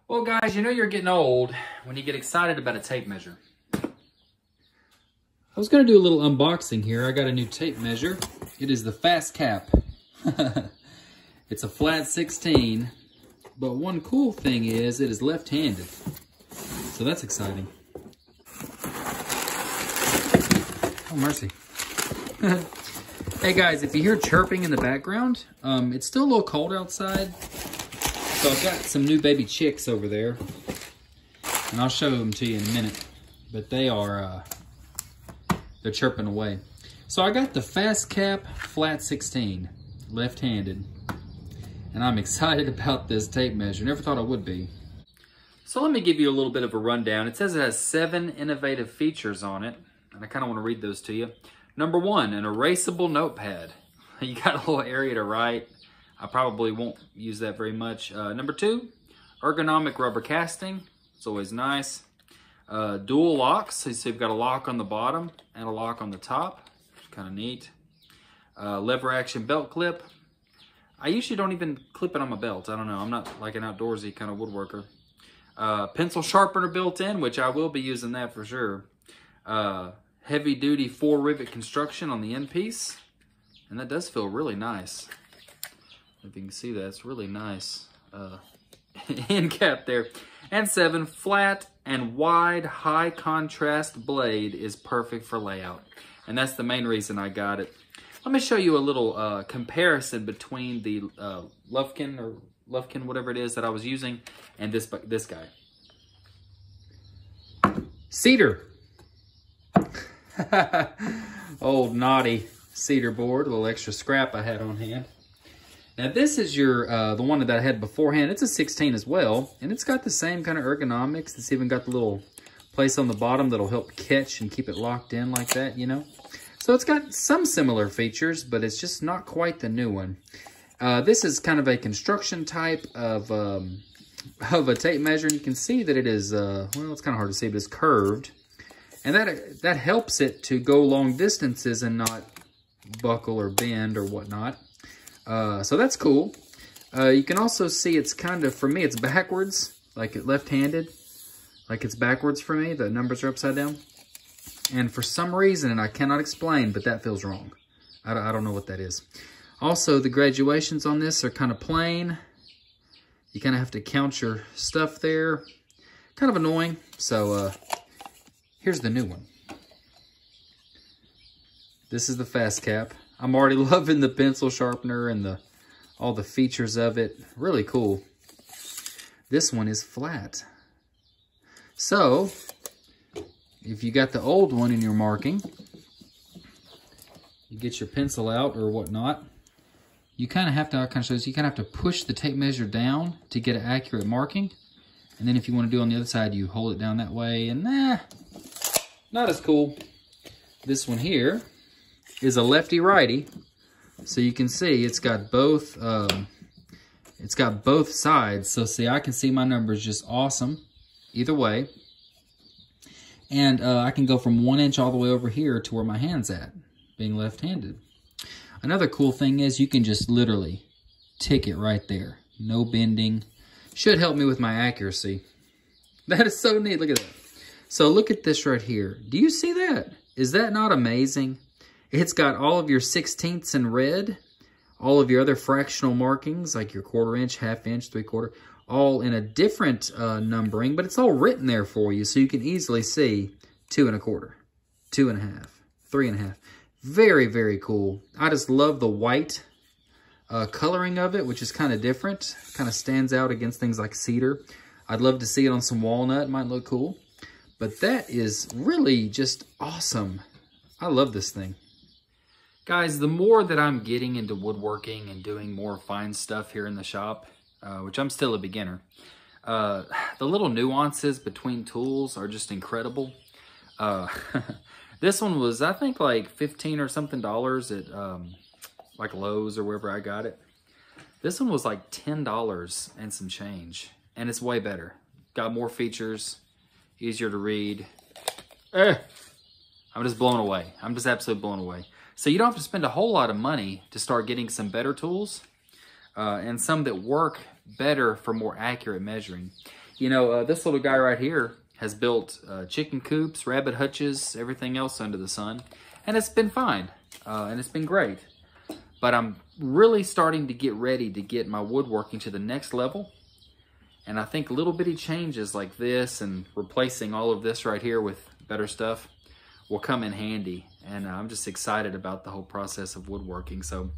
Well, guys, you know you're getting old when you get excited about a tape measure. I was going to do a little unboxing here. I got a new tape measure. It is the Fastcap. It's a flat 16, but one cool thing is it is left-handed. So that's exciting. Oh, mercy. Hey guys, if you hear chirping in the background, it's still a little cold outside. So I've got some new baby chicks over there, and I'll show them to you in a minute. But they are, they're chirping away. So I got the Fastcap Flat 16, left-handed, and I'm excited about this tape measure. Never thought I would be. So let me give you a little bit of a rundown. It says it has 7 innovative features on it, and I kind of want to read those to you. Number 1, an erasable notepad. You got a little area to write. I probably won't use that very much. Number 2, ergonomic rubber casting. It's always nice. Dual locks. So you've got a lock on the bottom and a lock on the top. Kind of neat. Lever action belt clip. I usually don't even clip it on my belt. I don't know. I'm not like an outdoorsy kind of woodworker. Pencil sharpener built in, which I will be using that for sure. Heavy duty 4 rivet construction on the end piece. And that does feel really nice. If you can see that, it's really nice end cap there. And 7, flat and wide high contrast blade is perfect for layout. And that's the main reason I got it. Let me show you a little comparison between the Lufkin or Lufkin, whatever it is that I was using, and this guy. Cedar. Old naughty cedar board, a little extra scrap I had on hand. Now this is your the one that I had beforehand. It's a 16 as well, and it's got the same kind of ergonomics. It's even got the little place on the bottom that'll help catch and keep it locked in like that, you know. So it's got some similar features, but it's just not quite the new one. This is kind of a construction type of a tape measure, and you can see that it is well, it's kind of hard to see, but it's curved, and that helps it to go long distances and not buckle or bend or whatnot. So that's cool. You can also see it's kind of, for me, it's backwards, like it left-handed, like it's backwards for me. The numbers are upside down. And for some reason, and I cannot explain, but that feels wrong. I don't know what that is. Also, the graduations on this are kind of plain. You kind of have to count your stuff there. Kind of annoying. So here's the new one. This is the Fastcap. I'm already loving the pencil sharpener and all the features of it. Really cool. This one is flat. So, if you got the old one in your marking, you get your pencil out or whatnot, you kind of have to, I'll kind of show you kind of have to push the tape measure down to get an accurate marking. And then if you want to do on the other side, you hold it down that way, and not as cool. This one here is a lefty-righty, so you can see it's got both sides. So see, I can see my numbers just awesome either way, and I can go from 1 inch all the way over here to where my hand's at, being left-handed. Another cool thing is you can just literally tick it right there, no bending. Should help me with my accuracy. That is so neat. Look at that. So look at this right here. Do you see that? Is that not amazing? It's got all of your 16ths in red, all of your other fractional markings, like your 1/4 inch, 1/2 inch, 3/4, all in a different numbering, but it's all written there for you, so you can easily see 2 1/4, 2 1/2, 3 1/2. Very, very cool. I just love the white coloring of it, which is kind of different, kind of stands out against things like cedar. I'd love to see it on some walnut, it might look cool, but that is really just awesome. I love this thing. Guys, the more that I'm getting into woodworking and doing more fine stuff here in the shop, which I'm still a beginner, the little nuances between tools are just incredible. This one was, I think, like $15 or something at like Lowe's or wherever I got it. This one was like $10 and some change, and it's way better. Got more features, easier to read. I'm just blown away. I'm just absolutely blown away. So you don't have to spend a whole lot of money to start getting some better tools and some that work better for more accurate measuring. You know, this little guy right here has built chicken coops, rabbit hutches, everything else under the sun. And it's been fine. And it's been great. But I'm really starting to get ready to get my woodworking to the next level. And I think little bitty changes like this and replacing all of this right here with better stuff will come in handy. And I'm just excited about the whole process of woodworking. So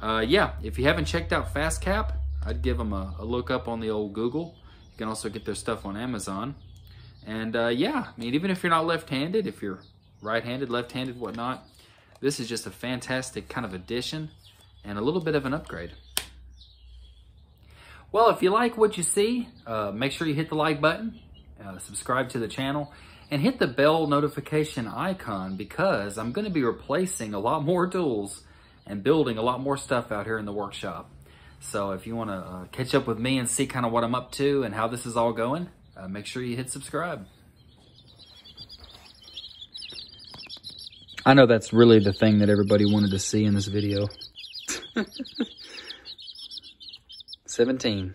yeah, if you haven't checked out Fastcap, I'd give them a look up on the old Google. You can also get their stuff on Amazon. And yeah, I mean, even if you're not left-handed, if you're right-handed, left-handed, whatnot, this is just a fantastic kind of addition and a little bit of an upgrade. Well, if you like what you see, make sure you hit the like button, subscribe to the channel, and hit the bell notification icon, because I'm going to be replacing a lot more tools and building a lot more stuff out here in the workshop. So if you want to catch up with me and see kind of what I'm up to and how this is all going, make sure you hit subscribe. I know that's really the thing that everybody wanted to see in this video. 17.